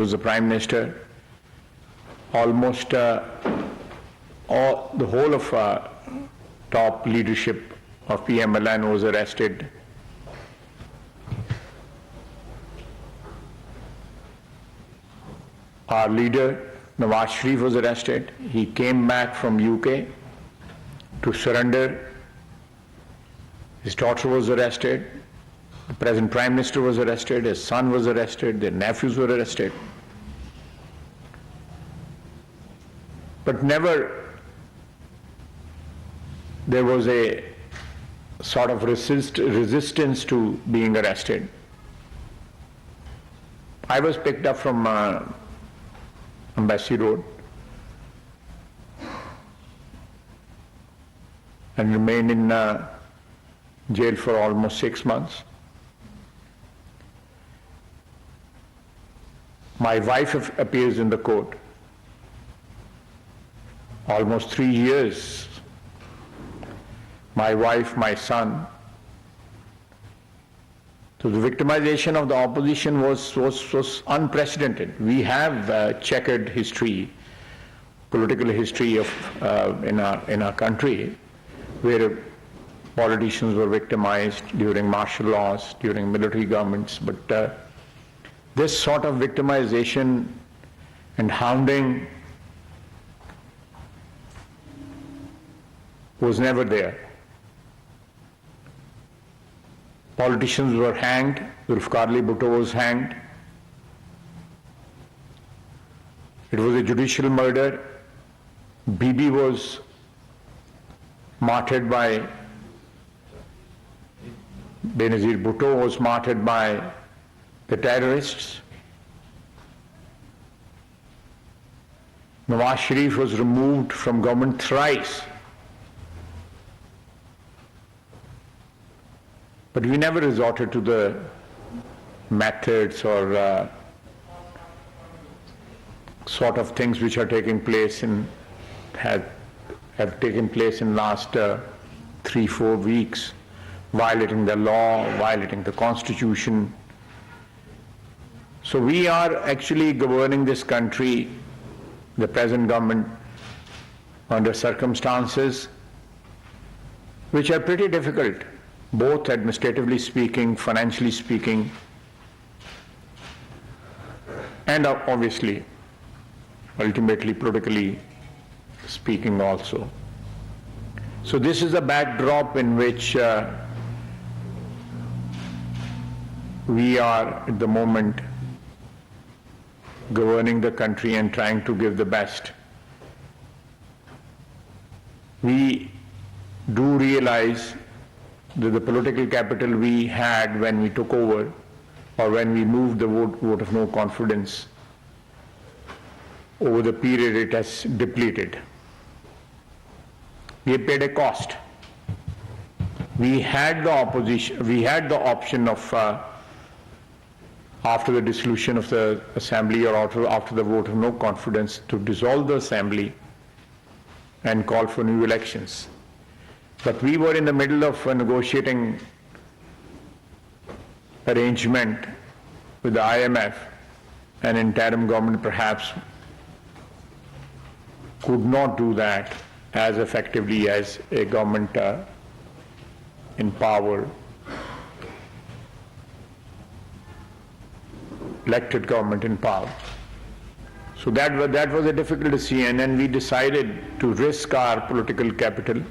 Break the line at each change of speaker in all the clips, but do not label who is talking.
was the Prime Minister. Almost the whole of top leadership of PMLN was arrested. Our leader, Nawaz Sharif, was arrested. He came back from UK to surrender. His daughter was arrested. The present Prime Minister was arrested. His son was arrested. Their nephews were arrested. But never there was a sort of resistance to being arrested. I was picked up from Embassy Road and remained in jail for almost 6 months. My wife appears in the court. Almost 3 years. My wife, my son. So the victimization of the opposition was unprecedented. We have checkered history, political history of in our country, where politicians were victimized during martial laws, during military governments. But this sort of victimization and hounding was never there. Politicians were hanged. Zulfikar Bhutto was hanged. It was a judicial murder. Bibi was martyred by Benazir Bhutto was martyred by the terrorists. Nawaz Sharif was removed from government thrice. But we never resorted to the methods or sort of things which are taking place and have taken place in last 3-4 weeks, violating the law, violating the Constitution. So we are actually governing this country, the present government, under circumstances which are pretty difficult, both administratively speaking, financially speaking, and obviously, ultimately, politically speaking also. So this is a backdrop in which we are at the moment governing the country and trying to give the best. We do realize that the political capital we had when we took over or when we moved the vote of no confidence, over the period it has depleted. We paid a cost. We had the option of after the dissolution of the assembly or after the vote of no confidence to dissolve the assembly and call for new elections. But we were in the middle of a negotiating arrangement with the IMF, and interim government perhaps could not do that as effectively as a government in power, elected government in power. So that was a difficult decision, and we decided to risk our political capital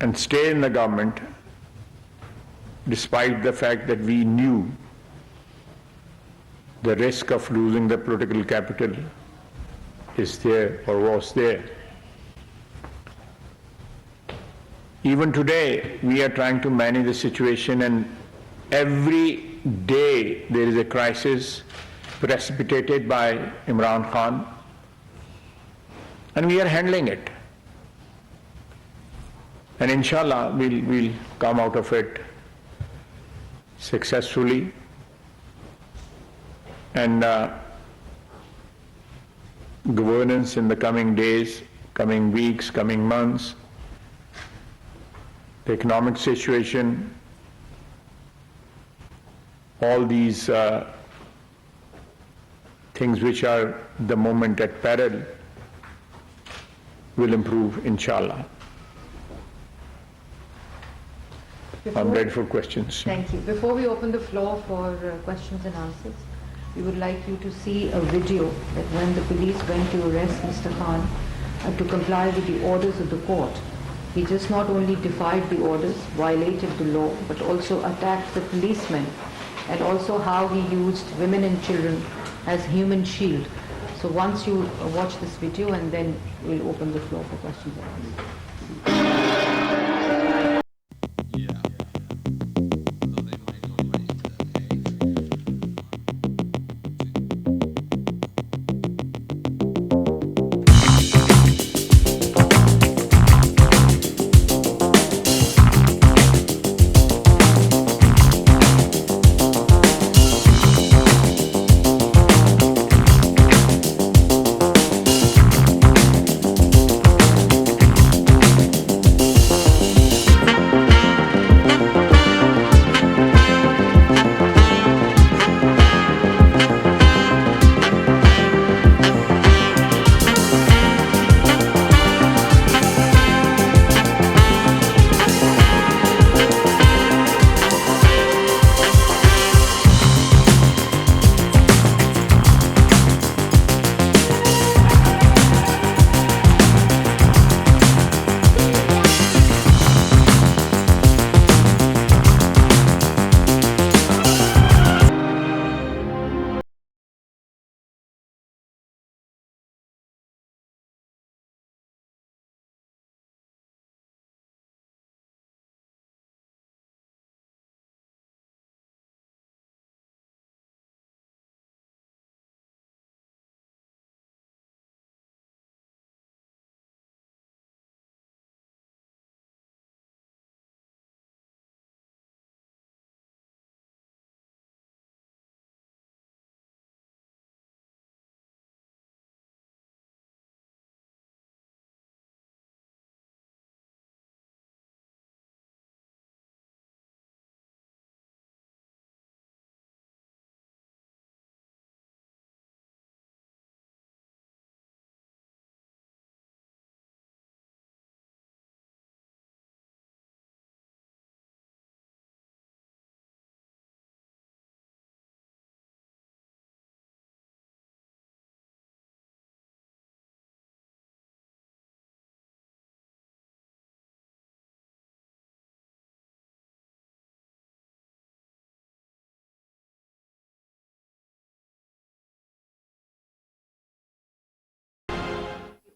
and stay in the government despite the fact that we knew the risk of losing the political capital is there or was there. Even today, we are trying to manage the situation, and every day there is a crisis precipitated by Imran Khan, and we are handling it. And inshallah, we'll come out of it successfully. And governance in the coming days, coming weeks, coming months, the economic situation all these things which are the moment at peril will improve, inshallah. I'm ready for questions.
Thank you. Before we open the floor for questions and answers, we would like you to see a video that when the police went to arrest Mr. Khan to comply with the orders of the court, he just not only defied the orders, violated the law, but also attacked the policemen, and also how he used women and children as human shield. So once you watch this video, and then we'll open the floor for questions and answers.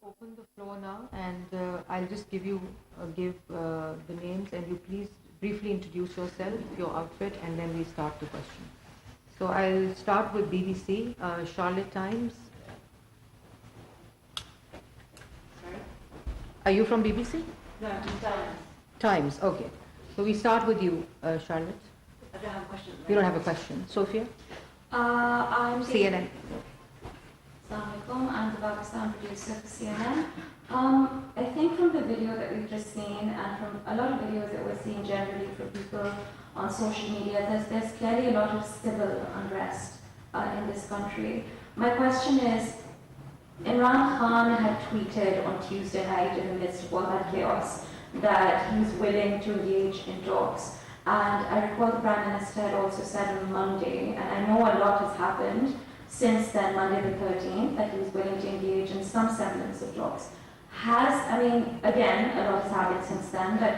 Open the floor now, and I'll just give the names, and you please briefly introduce yourself, your outfit, and then we start the question. So I'll start with BBC, Charlotte Times. Sorry? Are you from BBC?
No, Times.
Times, okay. So we start with you, Charlotte.
I don't have a question.
You don't have a question. Sophia?
I'm
CNN.
Assalamualaikum. I'm the Pakistan producer for CNN. I think from the video that we've just seen, and from a lot of videos that we're seeing generally from people on social media, there's clearly a lot of civil unrest in this country. My question is, Imran Khan had tweeted on Tuesday night in the midst of all that chaos that he's willing to engage in talks. And I recall the Prime Minister had also said on Monday, and I know a lot has happened since then, Monday the 13th, that he was willing to engage in some semblance of talks. Again, a lot has happened since then, but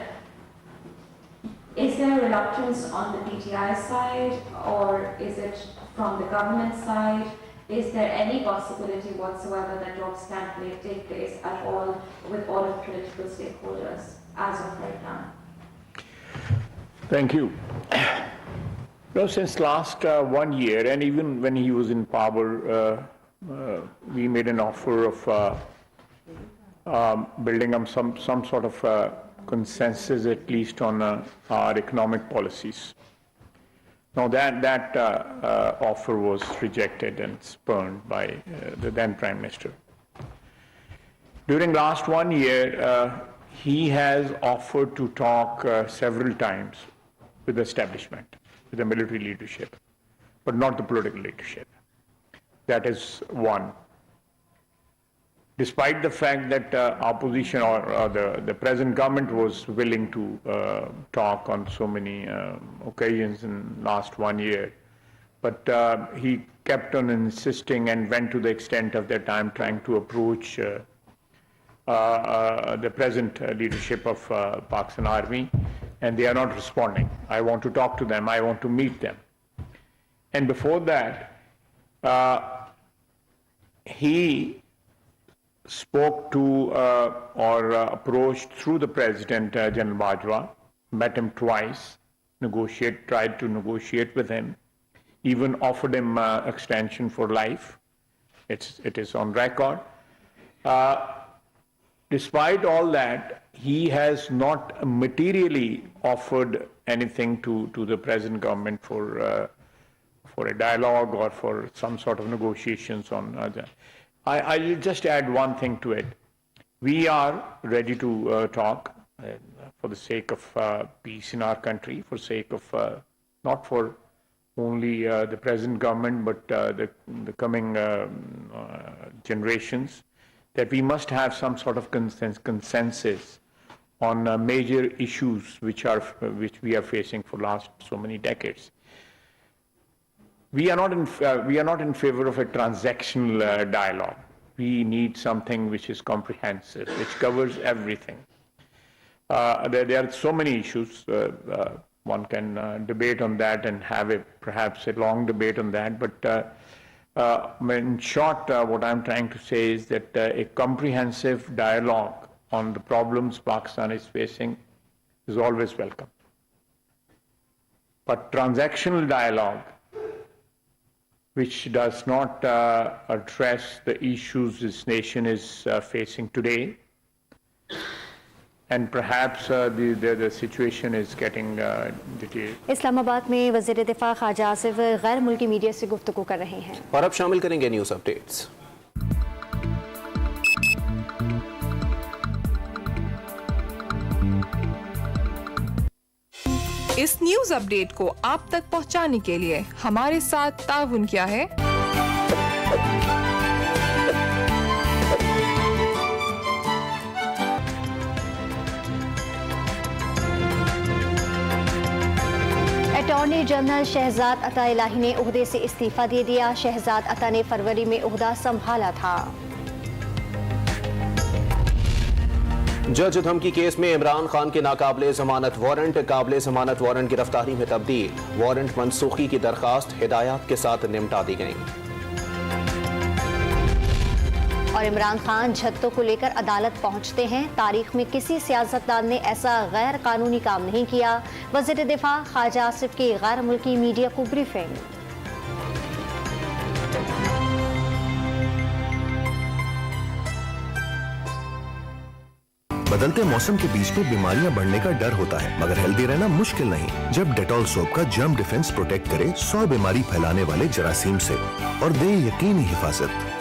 is there reluctance on the PTI side, or is it from the government side? Is there any possibility whatsoever that talks can take place at all with all of the political stakeholders as of right now?
Thank you. No, since last 1 year, and even when he was in power, we made an offer of building up some sort of consensus, at least on our economic policies. Now that offer was rejected and spurned by the then Prime Minister. During last 1 year, he has offered to talk several times with the establishment, with the military leadership. but not the political leadership. That is one. Despite the fact that opposition or the present government was willing to talk on so many occasions in last 1 year, but he kept on insisting and went to the extent of their time trying to approach the present leadership of Pakistan Army, and they are not responding. I want to talk to them. I want to meet them. And before that, he spoke to or approached through the President, General Bajwa, met him twice, tried to negotiate with him, even offered him extension for life. It is on record. Despite all that, he has not materially offered anything to the present government for a dialogue or for some sort of negotiations on that. I'll just add one thing to it. We are ready to talk for the sake of peace in our country, for sake of not for only the present government, but the coming generations, that we must have some sort of consensus on major issues which we are facing for last so many decades. We are not in favor of a transactional dialogue. We need something which is comprehensive, which covers everything. There are so many issues. One can debate on that and have perhaps a long debate on that. But in short, what I'm trying to say is that a comprehensive dialogue on the problems Pakistan is facing is always welcome. But transactional dialogue, which does not address the issues this nation is facing today, and perhaps the situation is getting deteriorated.
Islamabad में वज़ीर दिफा ख्वाजा आसिफ गैर मुल्की media से गुफ्तगू कर रहे हैं।
और अब शामिल करेंगे न्यूज़ अपडेट्स।
इस न्यूज़ अपडेट को आप तक पहुंचाने के लिए हमारे साथ ताउन किया है
अटॉर्नी जनरल शहजाद अता इलाही ने ओहदे से इस्तीफा दे दिया। शहजाद अता ने फरवरी में ओहदा संभाला था।
जज धमकी केस में इमरान खान के नाकाबिले जमानत वारंट काबिले जमानत वारंट गिरफ्तारी में तब्दील। वारंट मनसूखी की दरखास्त हिदायत के साथ निपटा दी गई।
और इमरान खान झत्तों को लेकर अदालत पहुंचते हैं। तारीख में किसी सियासतदान ने ऐसा गैर कानूनी काम नहीं किया। वज़ीर दिफा ख्वाजा आसिफ की गैर मुल्की मीडिया को ब्रीफिंग।
बदलते मौसम के बीच में बीमारियां बढ़ने का डर होता है, मगर हेल्दी रहना मुश्किल नहीं जब डेटॉल सोप का जर्म डिफेंस प्रोटेक्ट करे 100 बीमारी फैलाने वाले जरासीम से और दे यकीनी हिफाजत।